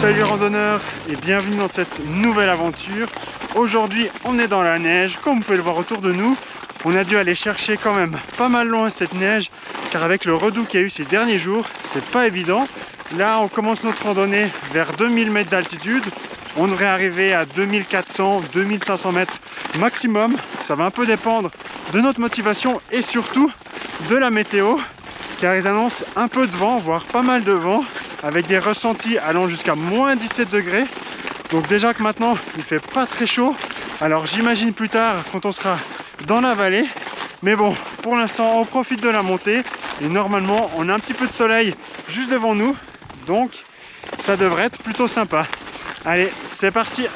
Salut randonneurs et bienvenue dans cette nouvelle aventure. Aujourd'hui on est dans la neige, comme vous pouvez le voir autour de nous. On a dû aller chercher quand même pas mal loin cette neige, car avec le redoux qu'il y a eu ces derniers jours, c'est pas évident. Là on commence notre randonnée vers 2000 mètres d'altitude. On devrait arriver à 2400-2500 mètres maximum. Ça va un peu dépendre de notre motivation et surtout de la météo, car ils annoncent un peu de vent, voire pas mal de vent, avec des ressentis allant jusqu'à moins 17 degrés. Donc déjà que maintenant il fait pas très chaud, alors j'imagine plus tard quand on sera dans la vallée. Mais bon, pour l'instant on profite de la montée et normalement on a un petit peu de soleil juste devant nous, donc ça devrait être plutôt sympa. Allez, c'est parti!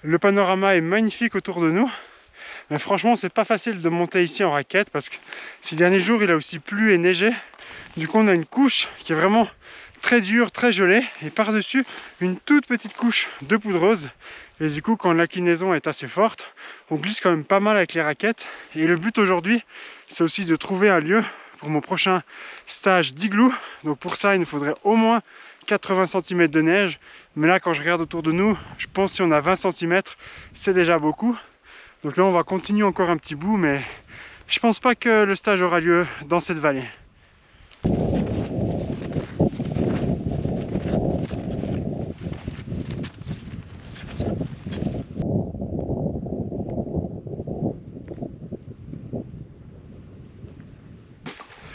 Le panorama est magnifique autour de nous, mais franchement c'est pas facile de monter ici en raquette parce que ces derniers jours il a aussi plu et neigé. Du coup on a une couche qui est vraiment très dure, très gelée, et par-dessus une toute petite couche de poudreuse. Et du coup quand l'inclinaison est assez forte, on glisse quand même pas mal avec les raquettes. Et le but aujourd'hui c'est aussi de trouver un lieu pour mon prochain stage d'igloo. Donc pour ça il nous faudrait au moins 80 cm de neige, mais là quand je regarde autour de nous, je pense que si on a 20 cm, c'est déjà beaucoup. Donc là on va continuer encore un petit bout, mais je pense pas que le stage aura lieu dans cette vallée.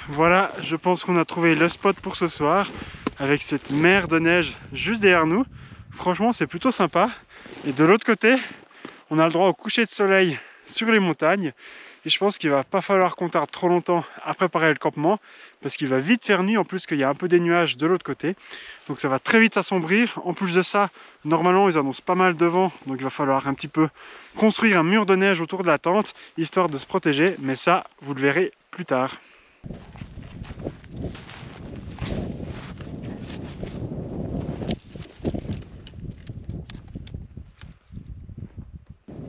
Voilà, je pense qu'on a trouvé le spot pour ce soir, avec cette mer de neige juste derrière nous. Franchement c'est plutôt sympa. Et de l'autre côté, on a le droit au coucher de soleil sur les montagnes. Et je pense qu'il va pas falloir qu'on tarde trop longtemps à préparer le campement, parce qu'il va vite faire nuit, en plus qu'il y a un peu des nuages de l'autre côté. Donc ça va très vite assombrir. En plus de ça, normalement ils annoncent pas mal de vent, donc il va falloir un petit peu construire un mur de neige autour de la tente, histoire de se protéger. Mais ça, vous le verrez plus tard.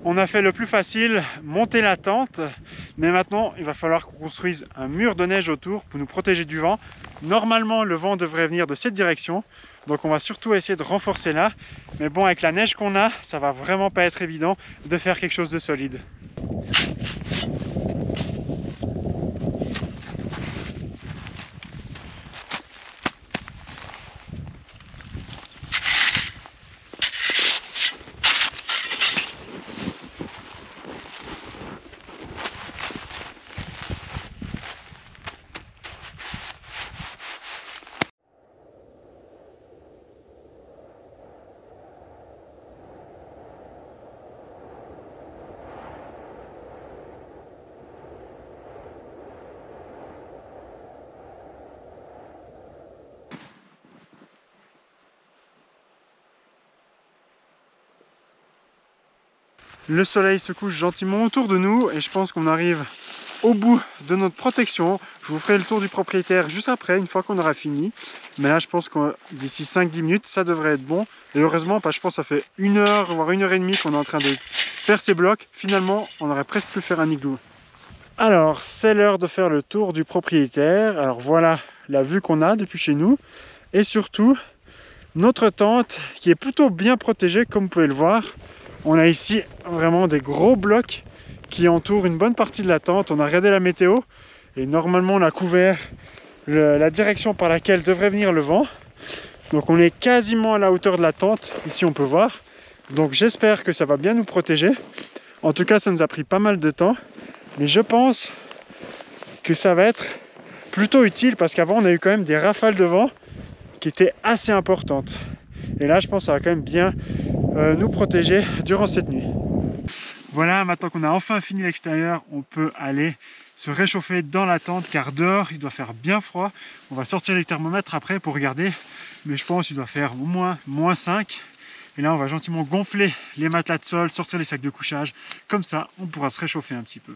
On a fait le plus facile, monter la tente, mais maintenant il va falloir qu'on construise un mur de neige autour pour nous protéger du vent. Normalement le vent devrait venir de cette direction, donc on va surtout essayer de renforcer là. Mais bon, avec la neige qu'on a, ça va vraiment pas être évident de faire quelque chose de solide. Le soleil se couche gentiment autour de nous et je pense qu'on arrive au bout de notre protection. Je vous ferai le tour du propriétaire juste après, une fois qu'on aura fini. Mais là je pense que d'ici 5-10 minutes ça devrait être bon. Et heureusement, je pense que ça fait 1 heure, voire 1 heure et demie qu'on est en train de faire ces blocs. Finalement on aurait presque pu faire un igloo. Alors c'est l'heure de faire le tour du propriétaire. Alors voilà la vue qu'on a depuis chez nous. Et surtout notre tente qui est plutôt bien protégée, comme vous pouvez le voir. On a ici vraiment des gros blocs qui entourent une bonne partie de la tente. On a regardé la météo et normalement on a couvert la direction par laquelle devrait venir le vent. Donc on est quasiment à la hauteur de la tente, ici on peut voir. Donc j'espère que ça va bien nous protéger. En tout cas ça nous a pris pas mal de temps, mais je pense que ça va être plutôt utile, parce qu'avant on a eu quand même des rafales de vent qui étaient assez importantes. Et là je pense que ça va quand même bien nous protéger durant cette nuit. Voilà, maintenant qu'on a enfin fini l'extérieur, on peut aller se réchauffer dans la tente, car dehors il doit faire bien froid. On va sortir les thermomètres après pour regarder, mais je pense qu'il doit faire au moins -5. Et là on va gentiment gonfler les matelas de sol, sortir les sacs de couchage, comme ça on pourra se réchauffer un petit peu.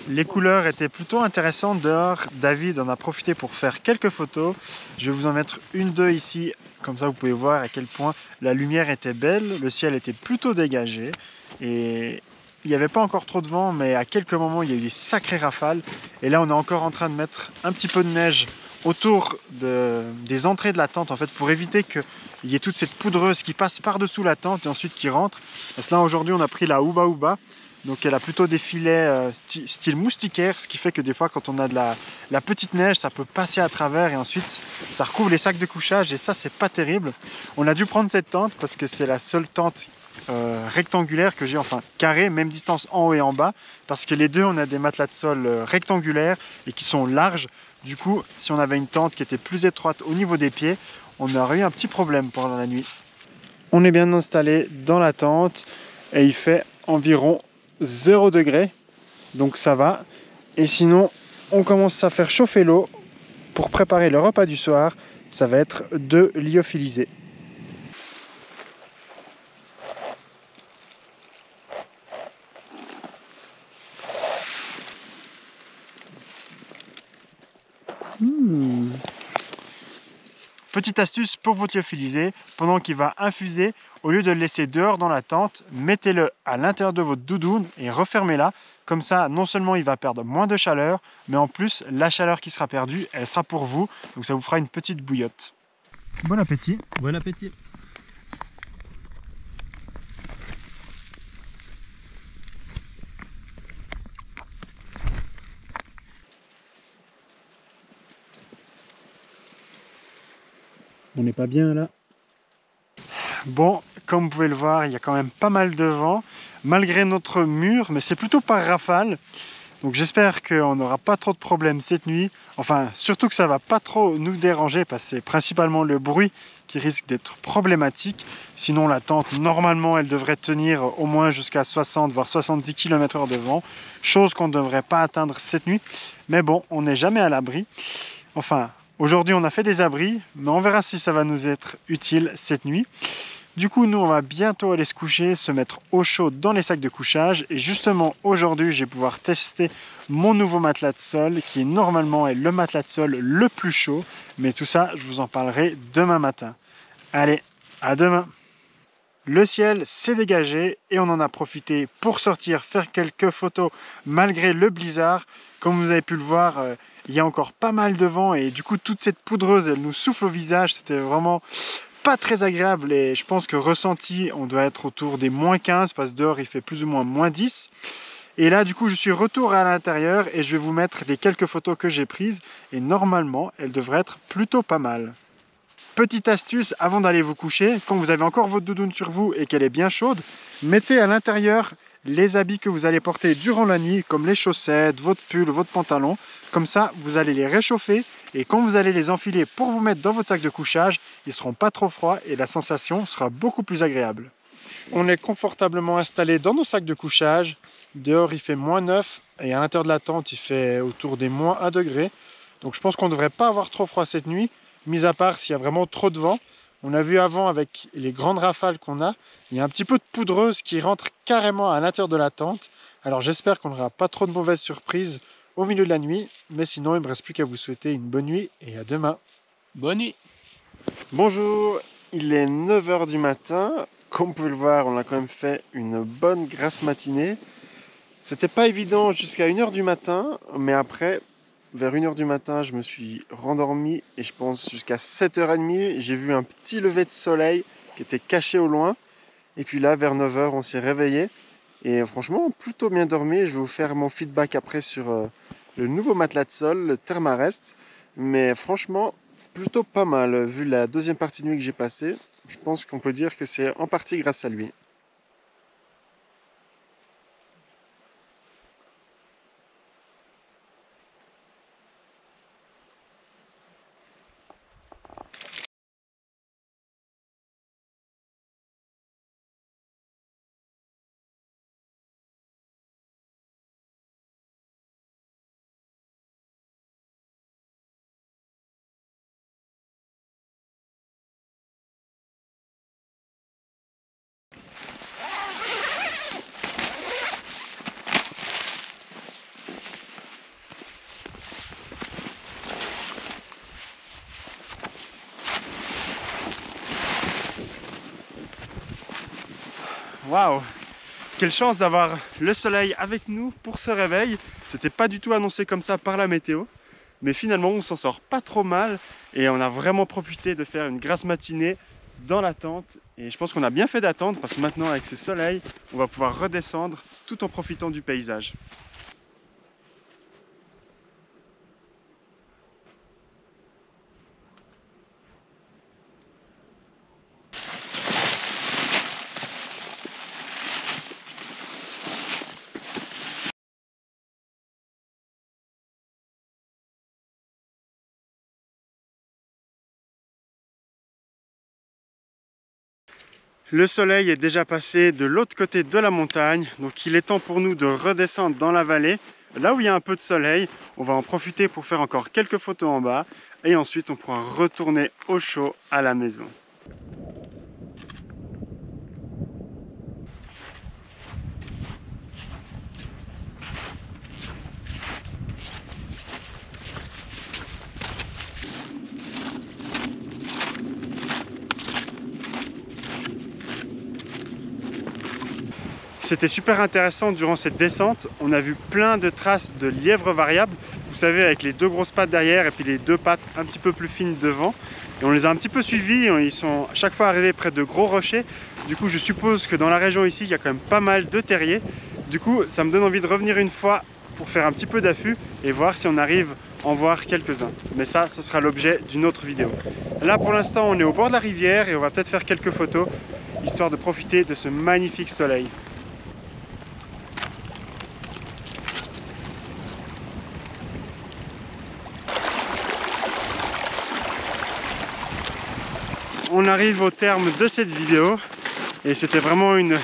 Les couleurs étaient plutôt intéressantes dehors. David en a profité pour faire quelques photos. Je vais vous en mettre une, deux ici. Comme ça, vous pouvez voir à quel point la lumière était belle. Le ciel était plutôt dégagé. Et il n'y avait pas encore trop de vent, mais à quelques moments, il y a eu des sacrées rafales. Et là, on est encore en train de mettre un petit peu de neige autour des entrées de la tente, en fait, pour éviter qu'il y ait toute cette poudreuse qui passe par-dessous la tente et ensuite qui rentre. Parce que là, aujourd'hui, on a pris la Houba Houba. Donc elle a plutôt des filets style moustiquaire, ce qui fait que des fois quand on a de la petite neige, ça peut passer à travers et ensuite ça recouvre les sacs de couchage et ça c'est pas terrible. On a dû prendre cette tente parce que c'est la seule tente rectangulaire que j'ai, enfin carré, même distance en haut et en bas, parce que les deux on a des matelas de sol rectangulaires et qui sont larges. Du coup, si on avait une tente qui était plus étroite au niveau des pieds, on aurait eu un petit problème pendant la nuit. On est bien installé dans la tente et il fait environ 0 degré, donc ça va. Et sinon, on commence à faire chauffer l'eau pour préparer le repas du soir. Ça va être de lyophilisé. Petite astuce pour votre lyophilisé, pendant qu'il va infuser, au lieu de le laisser dehors dans la tente, mettez-le à l'intérieur de votre doudoune et refermez-la. Comme ça, non seulement il va perdre moins de chaleur, mais en plus, la chaleur qui sera perdue, elle sera pour vous. Donc ça vous fera une petite bouillotte. Bon appétit. Bon appétit. On n'est pas bien là. Bon, comme vous pouvez le voir, il y a quand même pas mal de vent, malgré notre mur, mais c'est plutôt par rafale. Donc j'espère qu'on n'aura pas trop de problèmes cette nuit. Enfin, surtout que ça va pas trop nous déranger, parce que c'est principalement le bruit qui risque d'être problématique. Sinon, la tente, normalement, elle devrait tenir au moins jusqu'à 60, voire 70 km/h de vent, chose qu'on ne devrait pas atteindre cette nuit. Mais bon, on n'est jamais à l'abri. Enfin, aujourd'hui, on a fait des abris, mais on verra si ça va nous être utile cette nuit. Du coup, nous, on va bientôt aller se coucher, se mettre au chaud dans les sacs de couchage. Et justement, aujourd'hui, je vais pouvoir tester mon nouveau matelas de sol, qui normalement est le matelas de sol le plus chaud. Mais tout ça, je vous en parlerai demain matin. Allez, à demain! Le ciel s'est dégagé et on en a profité pour sortir, faire quelques photos malgré le blizzard. Comme vous avez pu le voir, il y a encore pas mal de vent et du coup toute cette poudreuse, elle nous souffle au visage. C'était vraiment pas très agréable et je pense que ressenti, on doit être autour des -15 parce que dehors il fait plus ou moins -10. Et là du coup je suis retour à l'intérieur et je vais vous mettre les quelques photos que j'ai prises et normalement elles devraient être plutôt pas mal. Petite astuce avant d'aller vous coucher, quand vous avez encore votre doudoune sur vous et qu'elle est bien chaude, mettez à l'intérieur les habits que vous allez porter durant la nuit, comme les chaussettes, votre pull, votre pantalon. Comme ça, vous allez les réchauffer et quand vous allez les enfiler pour vous mettre dans votre sac de couchage, ils ne seront pas trop froids et la sensation sera beaucoup plus agréable. On est confortablement installé dans nos sacs de couchage. Dehors, il fait -9 et à l'intérieur de la tente, il fait autour des -1 degré. Donc je pense qu'on ne devrait pas avoir trop froid cette nuit, mis à part s'il y a vraiment trop de vent. On a vu avant avec les grandes rafales qu'on a, il y a un petit peu de poudreuse qui rentre carrément à l'intérieur de la tente. Alors j'espère qu'on n'aura pas trop de mauvaises surprises au milieu de la nuit. Mais sinon, il ne me reste plus qu'à vous souhaiter une bonne nuit et à demain. Bonne nuit. Bonjour, il est 9 h du matin. Comme vous pouvez le voir, on a quand même fait une bonne grasse matinée. C'était pas évident jusqu'à 1 h du matin, mais après, vers 1 h du matin, je me suis rendormi et je pense jusqu'à 7 h 30, j'ai vu un petit lever de soleil qui était caché au loin. Et puis là, vers 9 h, on s'est réveillé. Et franchement, plutôt bien dormi. Je vais vous faire mon feedback après sur le nouveau matelas de sol, le Thermarest. Mais franchement, plutôt pas mal. Vu la deuxième partie de nuit que j'ai passée, je pense qu'on peut dire que c'est en partie grâce à lui. Waouh! Quelle chance d'avoir le soleil avec nous pour ce réveil. C'était pas du tout annoncé comme ça par la météo. Mais finalement, on s'en sort pas trop mal. Et on a vraiment profité de faire une grasse matinée dans la tente. Et je pense qu'on a bien fait d'attendre parce que maintenant, avec ce soleil, on va pouvoir redescendre tout en profitant du paysage. Le soleil est déjà passé de l'autre côté de la montagne, donc il est temps pour nous de redescendre dans la vallée. Là où il y a un peu de soleil, on va en profiter pour faire encore quelques photos en bas et ensuite on pourra retourner au chaud à la maison. C'était super intéressant durant cette descente. On a vu plein de traces de lièvres variables. Vous savez, avec les deux grosses pattes derrière et puis les deux pattes un petit peu plus fines devant. Et on les a un petit peu suivis. Ils sont à chaque fois arrivés près de gros rochers. Du coup, je suppose que dans la région ici, il y a quand même pas mal de terriers. Du coup, ça me donne envie de revenir une fois pour faire un petit peu d'affût et voir si on arrive à en voir quelques-uns. Mais ça, ce sera l'objet d'une autre vidéo. Là, pour l'instant, on est au bord de la rivière et on va peut-être faire quelques photos, histoire de profiter de ce magnifique soleil. On arrive au terme de cette vidéo et c'était vraiment une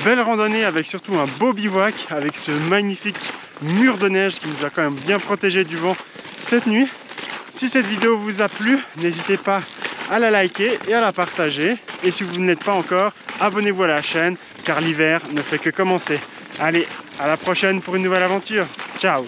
belle randonnée avec surtout un beau bivouac avec ce magnifique mur de neige qui nous a quand même bien protégé du vent cette nuit. Si cette vidéo vous a plu, n'hésitez pas à la liker et à la partager. Et si vous ne l'êtes pas encore, abonnez-vous à la chaîne car l'hiver ne fait que commencer. Allez, à la prochaine pour une nouvelle aventure. Ciao!